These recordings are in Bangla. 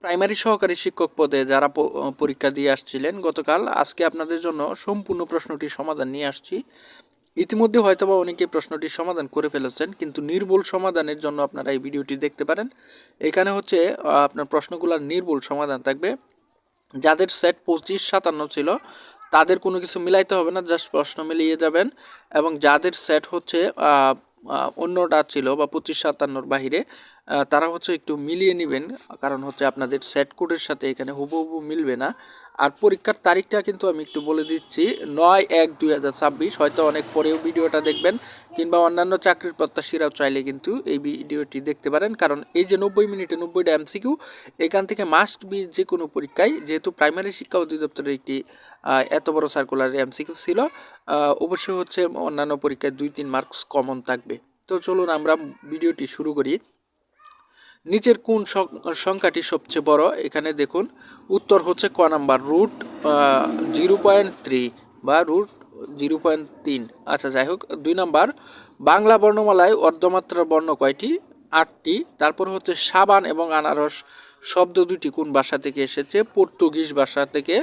প্রাইমারি সহকারী শিক্ষক পদে যারা পরীক্ষা দিয়ে আসছিলেন গতকাল, আজকে আপনাদের জন্য সম্পূর্ণ প্রশ্নটির সমাধান নিয়ে আসছি। ইতিমধ্যে হয়তোবা অনেকে প্রশ্নটির সমাধান করে ফেলেছেন, কিন্তু নির্ভুল সমাধানের জন্য আপনারা এই ভিডিওটি দেখতে পারেন। এখানে হচ্ছে আপনার প্রশ্নগুলোর নির্ভুল সমাধান থাকবে। যাদের সেট 25-57 ছিল তাদের কোনো কিছু মিলাইতে হবে না, জাস্ট প্রশ্ন মিলিয়ে যাবেন। এবং যাদের সেট হচ্ছে অন্যটা ছিল বা 25-57 বাহিরে, তারা হচ্ছে একটু মিলিয়ে নেবেন, কারণ হচ্ছে আপনাদের সেট কোডের সাথে এখানে হুবহু মিলবে না। আর পরীক্ষার তারিখটা কিন্তু আমি একটু বলে দিচ্ছি, 9-1-2026। হয়তো অনেক পরেও ভিডিওটা দেখবেন, কিংবা অন্যান্য চাকরির প্রত্যাশীরাও চাইলে কিন্তু এই ভিডিওটি দেখতে পারেন, কারণ এই যে 90 মিনিটে 90টা এমসিকিউ, এখান থেকে মাস্ট বি যে কোনো পরীক্ষায়, যেহেতু প্রাইমারি শিক্ষা অধিদপ্তরের একটি এত বড় সার্কুলার এমসিকিউ ছিল, অবশ্যই হচ্ছে অন্যান্য পরীক্ষায় 2-3 মার্কস কমন থাকবে। তো চলুন আমরা ভিডিওটি শুরু করি। নিচের কোন সংখ্যাটি সবচেয়ে বড়? এখানে দেখুন, উত্তর হচ্ছে ক নাম্বার, √0.3 বা √0.3। আচ্ছা, যাই হোক। 2 নাম্বার, বাংলা বর্ণমালায় অর্ধমাত্রার বর্ণ কয়টি? 8টি। তারপর হচ্ছে সাবান এবং আনারস শব্দ দুটি কোন ভাষা থেকে এসেছে? পর্তুগিজ ভাষা থেকে।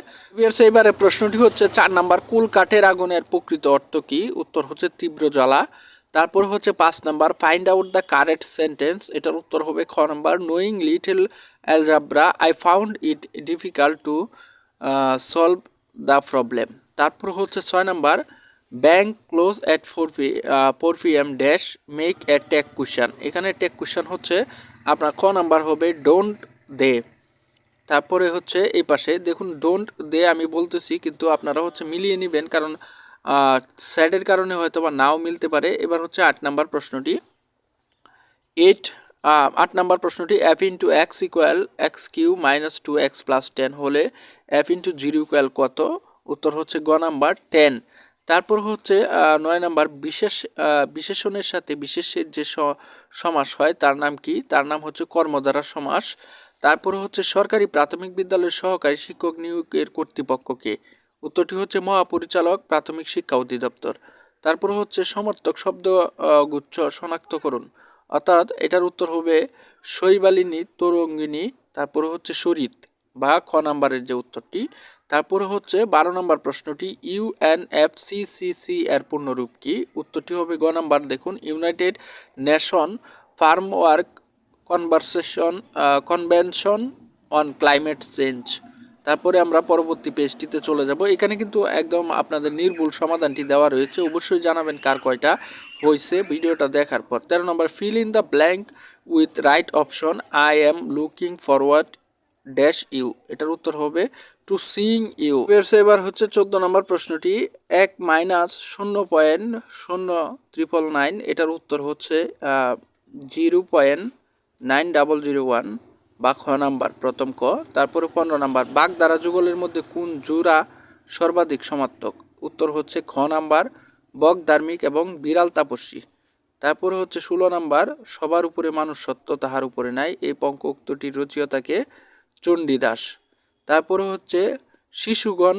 এবারে প্রশ্নটি হচ্ছে 4 নাম্বার, কুল কাঠের আগুনের প্রকৃত অর্থ কি? উত্তর হচ্ছে তীব্র জ্বালা। তারপর হচ্ছে 5 number, find out the correct sentence. এটার উত্তর হবে খ number, knowing little algebra I found it difficult to solve the problem. তারপর হচ্ছে 6 number, bank close at 4 PM dash make a tag question. এখানে টেক কুয়েশন হচ্ছে আপনার খ নাম্বার হবে ডোন্ট দে। তারপরে হচ্ছে এই পাশে দেখুন, ডোন্ট দে আমি বলতেছি, কিন্তু আপনারা হচ্ছে মিলিয়ে নেবেন, কারণ স্যাডের কারণে হয়তো বা নাও মিলতে পারে। এবার হচ্ছে 8 নাম্বার প্রশ্নটি, 8 নাম্বার প্রশ্নটি, f into x equal x³ - 2x + 10 হলে f ইন্টু 0 ইকুয়াল কত? উত্তর হচ্ছে গ নাম্বার 10। তারপর হচ্ছে 9 নাম্বার, বিশেষণের সাথে বিশেষের যে সমাস হয় তার নাম কি? তার নাম হচ্ছে কর্মদ্বারা সমাস। তারপর হচ্ছে সরকারি প্রাথমিক বিদ্যালয়ের সহকারী শিক্ষক নিয়োগের কর্তৃপক্ষকে। উত্তরটি হচ্ছে মহাপরিচালক, প্রাথমিক শিক্ষা অধিদপ্তর। তারপর হচ্ছে সমর্থক শব্দ গুচ্ছ শনাক্ত করুন, অর্থাৎ এটার উত্তর হবে শৈবালিনী, তরঙ্গিনী, তারপরে হচ্ছে শরীত বা খ নাম্বারের যে উত্তরটি। তারপরে হচ্ছে 12 নম্বর প্রশ্নটি, UNFCCC এর পূর্ণরূপ কি? উত্তরটি হবে গ নাম্বার, দেখুন, United Nation Framework Convention on Climate Change. তারপরে আমরা পরবর্তী পেজটিতে চলে যাব। এখানে কিন্তু একদম আপনাদের নির্ভুল সমাধানটি দেওয়া রয়েছে, অবশ্যই জানাবেন কার কয়টা হয়েছে ভিডিওটা দেখার পর। 13 number, fill in the blank with right option, I am looking forward dash you. এটার উত্তর হবে টু সিং ইউ। এবার হচ্ছে 14 নম্বর প্রশ্নটি, 1 - 0.00999, এটার উত্তর হচ্ছে 0.9001 বা খ নাম্বার, প্রথম ক। তারপরে 15 নাম্বার, বাগধারা যুগলের মধ্যে কোন জোড়া সর্বাধিক সমার্থক? উত্তর হচ্ছে খ নাম্বার, বক ধার্মিক এবং বিড়াল তাপস্বী। তারপরে হচ্ছে 16 নাম্বার, সবার উপরে মানুষ সত্য তাহার উপরে নাই, এই পঙ্ক উক্তটির রচয়িতাকে? চণ্ডীদাস। তারপরে হচ্ছে শিশুগণ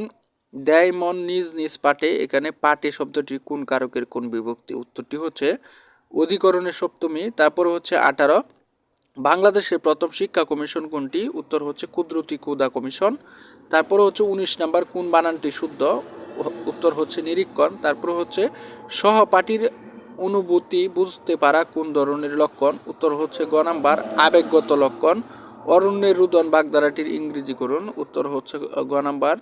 দেয় মন নিজ নিজ পাটে, এখানে পাটে শব্দটি কোন কারকের কোন বিভক্তি? উত্তরটি হচ্ছে অধিকরণের সপ্তমী। তারপরে হচ্ছে 18, বাংলাদেশের প্রথম শিক্ষা কমিশন কোনটি? উত্তর হচ্ছে কুদরতি কুদা কমিশন। তারপরে হচ্ছে 19 নাম্বার, কোন বানানটি শুদ্ধ? উত্তর হচ্ছে নিরীক্ষণ। তারপরে হচ্ছে সহপাঠীর অনুভূতি বুঝতে পারা কোন ধরনের লক্ষণ? উত্তর হচ্ছে গ নাম্বার, আবেগগত লক্ষণ। অরণ্যের রুদন বাগধারাটির ইংরেজি করুন। উত্তর হচ্ছে গ নাম্বার,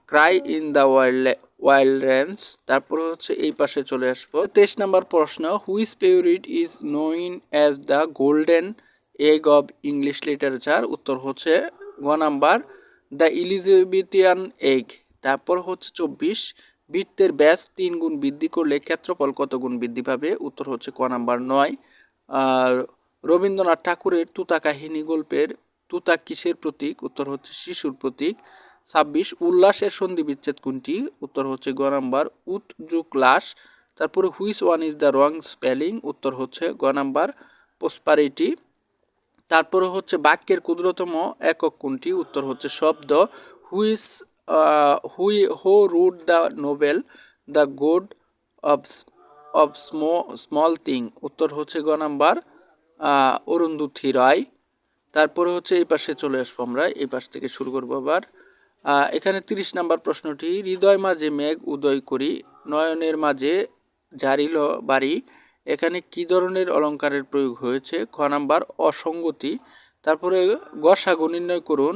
ক্রাই ইন দ্য ওয়াইল্ডল্যান্ডস। তারপরে হচ্ছে এই পাশে চলে আসবো। 23 নাম্বার প্রশ্ন, হুইচ পেউরিট ইজ নোইন as the golden egg of English literature? উত্তর হচ্ছে গ নাম্বার, দ্য ইলিজাবেথিয়ান এগ। তারপর হচ্ছে 24, বৃত্তের ব্যাস 3 গুণ বৃদ্ধি করলে ক্ষেত্রফল কত গুণ বৃদ্ধি পাবে? উত্তর হচ্ছে ক নাম্বার 9। রবীন্দ্রনাথ ঠাকুরের তুতা কাহিনী গল্পের তুতা কিসের প্রতীক? উত্তর হচ্ছে শিশুর প্রতীক। 26, উল্লাসের সন্ধি বিচ্ছেদ কোনটি? উত্তর হচ্ছে গ নাম্বার, উত যুগ লাস। তারপরে which one is the wrong spelling? উত্তর হচ্ছে গ নাম্বার, প্রসপারিটি। তারপরে হচ্ছে বাক্যের ক্ষুদ্রতম একক কোনটি? উত্তর হচ্ছে শব্দ। Who wrote the novel the God of small thing? উত্তর হচ্ছে গ নাম্বার, অরুন্ধতী রায়। তারপরে হচ্ছে এই পাশে চলে আসবো, আমরা এই পাশ থেকে শুরু করবো আবার। এখানে 30 নাম্বার প্রশ্নটি, হৃদয় মাঝে মেঘ উদয় করি, নয়নের মাঝে জারিল বাড়ি, এখানে কি ধরনের অলঙ্কারের প্রয়োগ হয়েছে? খ নাম্বার অসঙ্গতি। তারপরে গসাগু নির্ণয় করুন,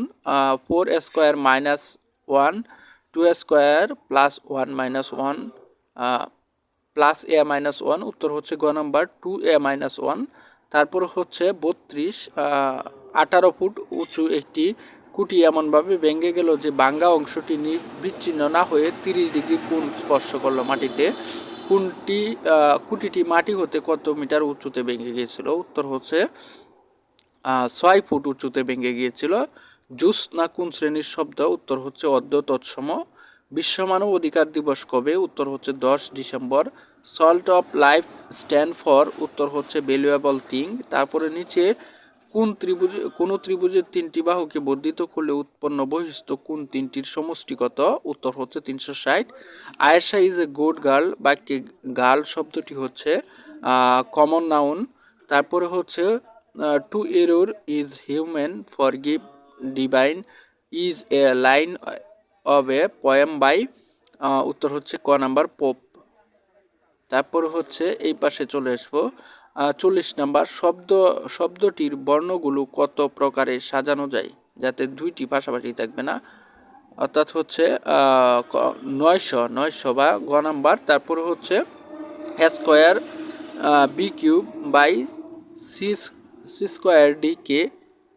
4 স্কোয়ার -1, 2 স্কোয়ার +1 -1 প্লাস a-1, উত্তর হচ্ছে গ নাম্বার 2a-1। তারপর হচ্ছে 32, 18 ফুট উঁচু একটি কুটি এমনভাবে ভেঙে গেল যে ভাঙ্গা অংশটি বিচ্ছিন্ন না হয়ে 30 ডিগ্রি কোণ স্পর্শ করলো মাটিতে। কুটিটি মাটি হতে কত মিটার উঁচুতে ভেঙে গিয়েছিল? উত্তর হচ্ছে 6 ফুট উঁচুতে ভেঙে গিয়েছিল। জ্যোৎস্না কোন শ্রেণীর শব্দ? উত্তর হচ্ছে অদ্য তৎসম। বিশ্ব মানব অধিকার দিবস কবে? উত্তর হচ্ছে 10 December. Salt of life stand for? উত্তর হচ্ছে ভ্যালুয়েবল থিং। তারপরে নিচে কোন ত্রিভুজের 3টি বাহুকে বর্ধিত করলে উৎপন্ন বৈশিষ্ট্য কোন 3টির সমষ্টি কত? উত্তর হচ্ছে 360। Ayesha is a good girl বাক্যে গার্ল শব্দটি হচ্ছে কমন নাউন। তারপরে হচ্ছে to err is human forgive divine is a line of a poem by? উত্তর হচ্ছে ক নাম্বার পোপ। তারপর হচ্ছে এই পাশে চলে আসবো, 40 নাম্বার শব্দটির বর্ণগুলো কত প্রকারে সাজানো যায় যাতে দুইটি পাশাপাশি থাকবে না? অর্থাৎ হচ্ছে 900 বা গ নাম্বার। তারপরে হচ্ছে square B cube by C square D কে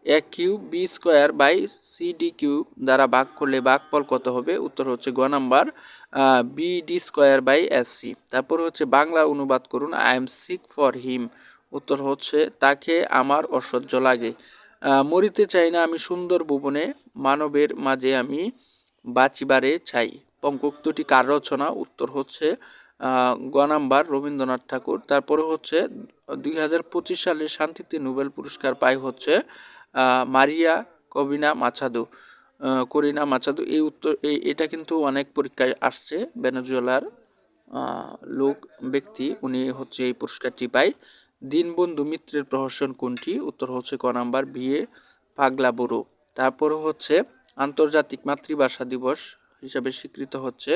A cube B square by C D cube দ্বারা ভাগ করলে ভাগফল কত হবে? উত্তর হচ্ছে গ number B D square by S C. তারপর হচ্ছে বাংলা অনুবাদ করুন, I am sick for him. উত্তর হচ্ছে তাকে আমার অসহ্য লাগে। মরিতে চাই না আমি সুন্দর ভুবনে, মানবের মাঝে আমি বাঁচিবারে চাই। পঙ্কোক্তিটি কার রচনা? উত্তর হচ্ছে গ নাম্বার রবীন্দ্রনাথ ঠাকুর। তারপরে হচ্ছে 2025 সালে শান্তিতে নোবেল পুরস্কার পায় হচ্ছে মারিয়া করিনা মাচাদো। এই এটা কিন্তু অনেক পরীক্ষায় আসছে। ভেনেজুয়েলার ব্যক্তি, উনি হচ্ছে এই পুরস্কারটি পায়। দীনবন্ধু মিত্রের প্রহসন কোনটি? উত্তর হচ্ছে ক নাম্বার বিয়ে পাগলা বুড়ো। তারপরে হচ্ছে আন্তর্জাতিক মাতৃভাষা দিবস হিসাবে স্বীকৃত হচ্ছে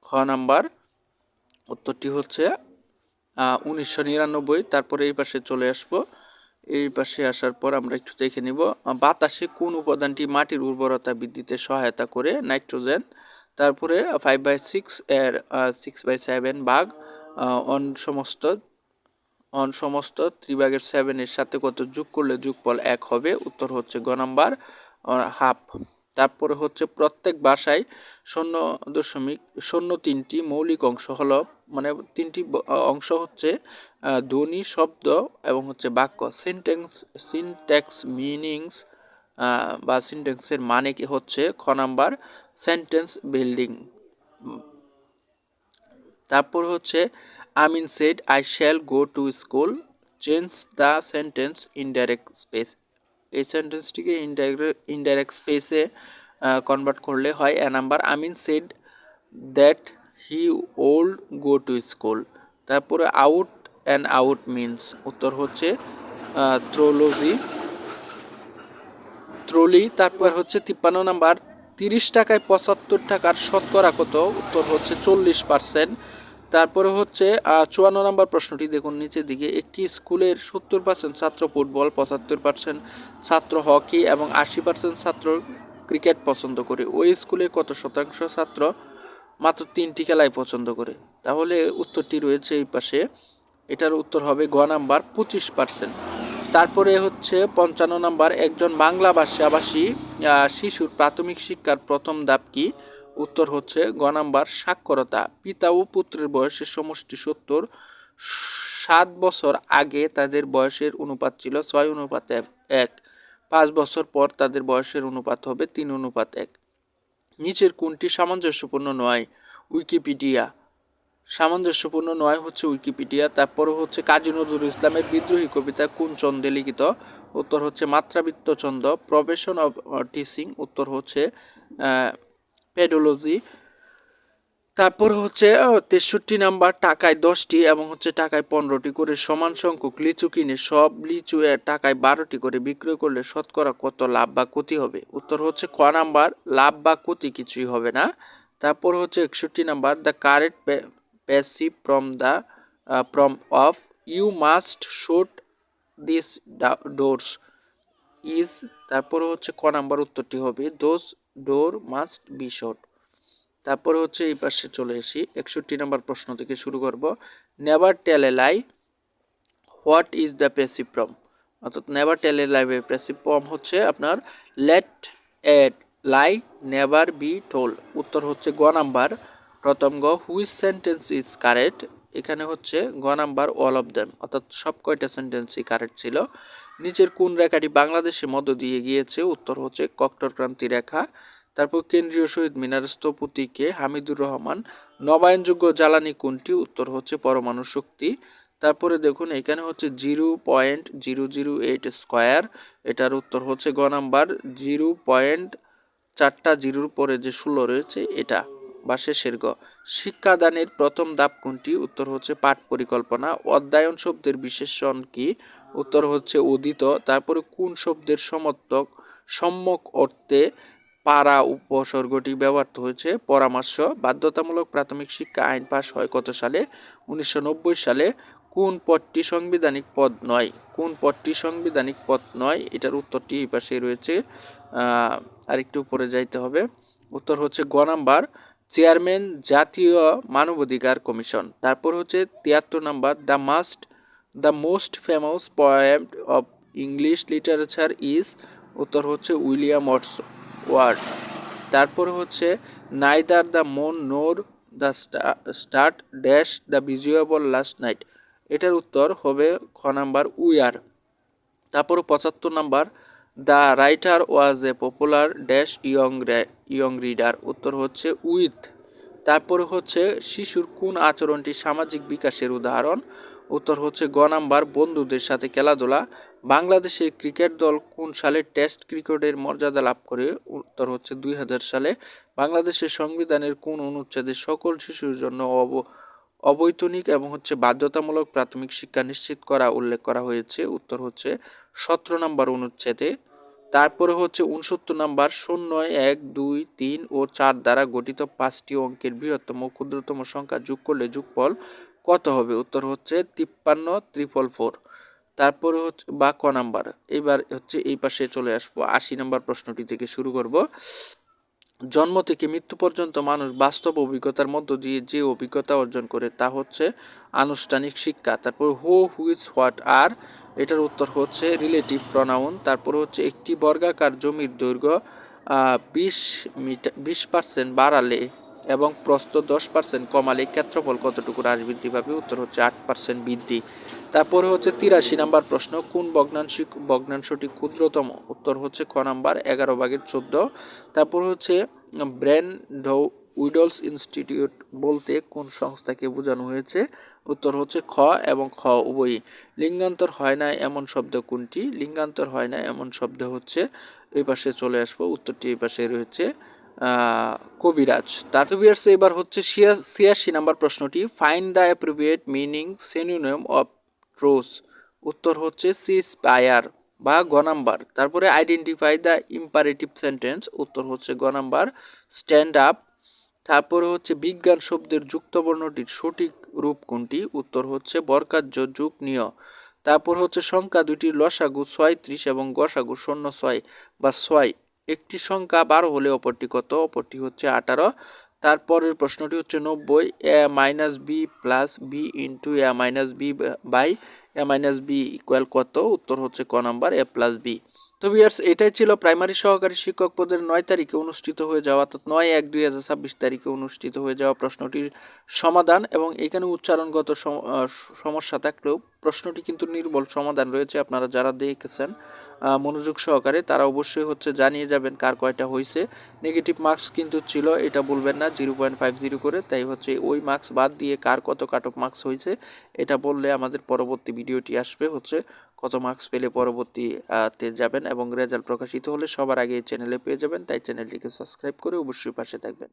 খ নাম্বার, উত্তরটি হচ্ছে 1999। তারপরে এই পাশে চলে আসবো, এই পাশে আসার পর আমরা একটু দেখে নিব, বাতাসে কোন উপাদানটি মাটির উর্বরতা বৃদ্ধিতে সহায়তা করে? নাইট্রোজেন। তারপরে 5/6 এর 6/7 ভাগ অন সমস্ত 3/7 এর সাথে কত যোগ করলে যোগফল 1 হবে? উত্তর হচ্ছে গ নাম্বার হাফ। তারপরে হচ্ছে প্রত্যেক ভাষায় 0.03টি মৌলিক অংশ হলো, মানে 3টি অংশ হচ্ছে ধ্বনি, শব্দ এবং হচ্ছে বাক্য। সিনট্যাক্স মিনিংস বা সিনট্যাক্সের মানে কি হচ্ছে খ নাম্বার সেন্টেন্স বিল্ডিং। তারপর হচ্ছে Amin said I shall go to school, change the sentence indirect speech. এই সেন্টেন্সটিকে ইনডাইরেক্ট স্পেসে কনভার্ট করলে হয় এ number Amin said that he would go to school. তারপরে আউট অ্যান্ড আউট মিনস? উত্তর হচ্ছে ট্রলি। তারপর হচ্ছে 53 নাম্বার 30 টাকায় 75 টাকার শতকরা কত? উত্তর হচ্ছে 40%। তারপরে হচ্ছে 54 নাম্বার প্রশ্নটি দেখুন নিচের দিকে, একটি স্কুলের 70% ছাত্র ফুটবল, 75% ছাত্র হকি এবং 80% ছাত্র ক্রিকেট পছন্দ করে। ওই স্কুলে কত শতাংশ ছাত্র মাত্র 3টি খেলাই পছন্দ করে? তাহলে উত্তরটি রয়েছে এই পাশে, এটার উত্তর হবে গ নাম্বার 25%। তারপরে হচ্ছে 55 নাম্বার, একজন বাংলা ভাষাভাষী শিশুর প্রাথমিক শিক্ষার প্রথম ধাপ কি? উত্তর হচ্ছে গ নাম্বার সাক্ষরতা। পিতা ও পুত্রের বয়সের সমষ্টি 70। 7 বছর আগে তাদের বয়সের অনুপাত ছিল 6:1। 5 বছর পর তাদের বয়সের অনুপাত হবে 3:1। নিচের কোনটি সামঞ্জস্যপূর্ণ নয়? উইকিপিডিয়া। সামঞ্জস্যপূর্ণ নয় হচ্ছে উইকিপিডিয়া। তারপরে হচ্ছে কাজী নজরুল ইসলামের বিদ্রোহী কবিতা কোন ছন্দে লিখিত? উত্তর হচ্ছে মাত্রাবৃত্ত ছন্দ। Profession of teaching? উত্তর হচ্ছে পেডোলজি। তারপর হচ্ছে 63 নাম্বার, টাকায় 10টি এবং হচ্ছে টাকায় 15টি করে সমান সংখ্যক লিচু কিনে সব লিচু টাকায় 12টি করে বিক্রয় করলে শতকরা কত লাভ বা ক্ষতি হবে? উত্তর হচ্ছে ক নাম্বার, লাভ বা ক্ষতি কিছুই হবে না। তারপর হচ্ছে 61 number, the correct passive from of you must shoot this doors is, তারপরে হচ্ছে ক নাম্বার উত্তরটি হবে those door must be shot. তারপরে হচ্ছে এই পাশে চলে আসি, 61 নম্বর প্রশ্ন থেকে শুরু করব। Never tell a lie, what is the passive form? অর্থাৎ never tell a lie passive form হচ্ছে আপনার let a lie never be told. উত্তর হচ্ছে গ নাম্বার প্রথম গ, হুইচ সেন্টেন্স ইজ কারেক্ট? এখানে হচ্ছে গ নাম্বার অল অফ দেম, অর্থাৎ সব কয়টা সেন্টেন্সই কারেক্ট ছিল। নিচের কোন রেখাটি বাংলাদেশের মধ্য দিয়ে গিয়েছে? উত্তর হচ্ছে কক্টর ক্রান্তি রেখা। তারপর কেন্দ্রীয় শহীদ মিনার স্থপতিকে হামিদুর রহমান। নবায়নযোগ্য জ্বালানি কোনটি? উত্তর হচ্ছে পরমাণু শক্তি। তারপরে দেখুন এখানে হচ্ছে 0.008 স্কোয়ার, এটার উত্তর হচ্ছে গ নাম্বার 0.4টা জিরোর পরে যে 16 রয়েছে এটা, বা শেষের গ। শিক্ষাদানের প্রথম ধাপ কোনটি? উত্তর হচ্ছে পাঠ পরিকল্পনা। অধ্যয়ন শব্দের বিশেষণ কি? উত্তর হচ্ছে অধীত। তারপরে কোন শব্দের সমর্থক সম্যক অর্থে পারা উপসর্গটি ব্যবহৃত হয়েছে? পরামর্শ। বাধ্যতামূলক প্রাথমিক শিক্ষা আইন পাশ হয় কত সালে? 1990 সালে। কোন পদটি সাংবিধানিক পদ নয়? কোন পদটি সাংবিধানিক পদ নয়? এটার উত্তরটি এই পাশে রয়েছে, আরেকটু উপরে যাইতে হবে। উত্তর হচ্ছে গ নাম্বার চেয়ারম্যান, জাতীয় মানবাধিকার কমিশন। তারপর হচ্ছে 73 number, the most famous poem of English literature is. উত্তর হচ্ছে উইলিয়াম ওয়ার্ড। তারপরে হচ্ছে neither the moon nor the stars dash the visible last night. এটার উত্তর হবে খ নাম্বার উইয়ার। তারপরে 75 number, the writer was a popular dash young reader. উত্তর হচ্ছে উইথ। তারপরে হচ্ছে শিশুর কোন আচরণটি সামাজিক বিকাশের উদাহরণ? উত্তর হচ্ছে গ নাম্বার বন্ধুদের সাথে খেলাধুলা। বাংলাদেশের ক্রিকেট দল কোন সালে টেস্ট ক্রিকেটের মর্যাদা লাভ করে? উত্তর হচ্ছে 2000 সালে। বাংলাদেশের সংবিধানের কোন অনুচ্ছেদে সকল শিশুর জন্য অবৈতনিক এবং হচ্ছে বাধ্যতামূলক প্রাথমিক শিক্ষা নিশ্চিত করা উল্লেখ করা হয়েছে? উত্তর হচ্ছে 17 নম্বর অনুচ্ছেদে। তারপরে হচ্ছে 69 নাম্বার, 0, 1, 2, 3 ও 4 দ্বারা গঠিত 5টি অঙ্কের বৃহত্তম ও ক্ষুদ্রতম সংখ্যা যোগ করলে যোগফল কত হবে? উত্তর হচ্ছে 53,444। তারপরে হচ্ছে বা ক নাম্বার। এবার হচ্ছে এই পাশে চলে আসবো, 80 নম্বর প্রশ্নটি থেকে শুরু করব। জন্ম থেকে মৃত্যু পর্যন্ত মানুষ বাস্তব অভিজ্ঞতার মধ্য দিয়ে যে অভিজ্ঞতা অর্জন করে তা হচ্ছে আনুষ্ঠানিক শিক্ষা। তারপর হুইচ, হোয়াট, আর, এটার উত্তর হচ্ছে রিলেটিভ প্রনাউন। তারপর হচ্ছে একটি বর্গাকার জমির দৈর্ঘ্য 20% বাড়ালে এবং প্রস্থ 10% কমালে ক্ষেত্রফল কতটুকু হ্রাস বৃদ্ধি পাবে? উত্তর হচ্ছে 8% বৃদ্ধি। তারপরে হচ্ছে 83 নম্বর প্রশ্ন, কোন ভগ্নাংশটি ক্ষুদ্রতম? উত্তর হচ্ছে খ নাম্বার 11/14। তারপর হচ্ছে ব্রেন উইডলস ইনস্টিটিউট বলতে কোন সংস্থাকে বোঝানো হয়েছে? উত্তর হচ্ছে খ এবং খ উভয়ই। লিঙ্গান্তর হয় না এমন শব্দ কোনটি? লিঙ্গান্তর হয় না এমন শব্দ হচ্ছে, এই পাশে চলে আসবো, উত্তরটি এই পাশে রয়েছে কবিরাজ। তারপর এবার হচ্ছে 86 নম্বর প্রশ্নটি, find the appropriate meaning synonym of truth. উত্তর হচ্ছে সিসপায়ার বা গ নাম্বার। তারপরে আইডেন্টিফাই দ্য ইম্পারেটিভ সেন্টেন্স। উত্তর হচ্ছে গ নাম্বার স্ট্যান্ড আপ। তারপরে হচ্ছে বিজ্ঞান শব্দের যুক্তবর্ণটির সঠিক রূপ কোনটি? উত্তর হচ্ছে বর্গাজ্য যুগ নিয়। তারপর হচ্ছে সংখ্যা দুইটির লসাগু 36 এবং গসাগু 06 বা 6। একটি সংখ্যা 12 হলে অপরটি কত? অপরটি হচ্ছে 18। তারপরের প্রশ্নটি হচ্ছে 90, a minus B plus B into A minus B by A minus B equal কত? উত্তর হচ্ছে ক নাম্বার এ প্লাস বি। তো ভিউয়ার্স, এটাই ছিল প্রাইমারি সহকারী শিক্ষক পদের 9 তারিখে অনুষ্ঠিত হয়ে যাওয়া, অর্থাৎ 9/1/2026 তারিখে অনুষ্ঠিত হয়ে যাওয়া প্রশ্নটির সমাধান। এবং এখানে উচ্চারণগত সমস্যা থাকলেও প্রশ্নটি কিন্তু নির্ভুল সমাধান রয়েছে। আপনারা যারা দেখেছেন মনোযোগ সহকারে তারা অবশ্যই হচ্ছে জানিয়ে যাবেন কার কয়টা হয়েছে। নেগেটিভ মার্কস কিন্তু ছিল, এটা বলবেন না, 0.50 করে। তাই হচ্ছে ওই মার্কস বাদ দিয়ে কার কত কাট অফ মার্কস হয়েছে এটা বললে আমাদের পরবর্তী ভিডিওটি আসবে হচ্ছে কত মার্কস পেলে পরবর্তীতে যাবেন, এবং রেজাল্ট প্রকাশিত হলে সবার আগে এই চ্যানেলে পেয়ে যাবেন। তাই চ্যানেলটিকে সাবস্ক্রাইব করে অবশ্যই পাশে থাকবেন।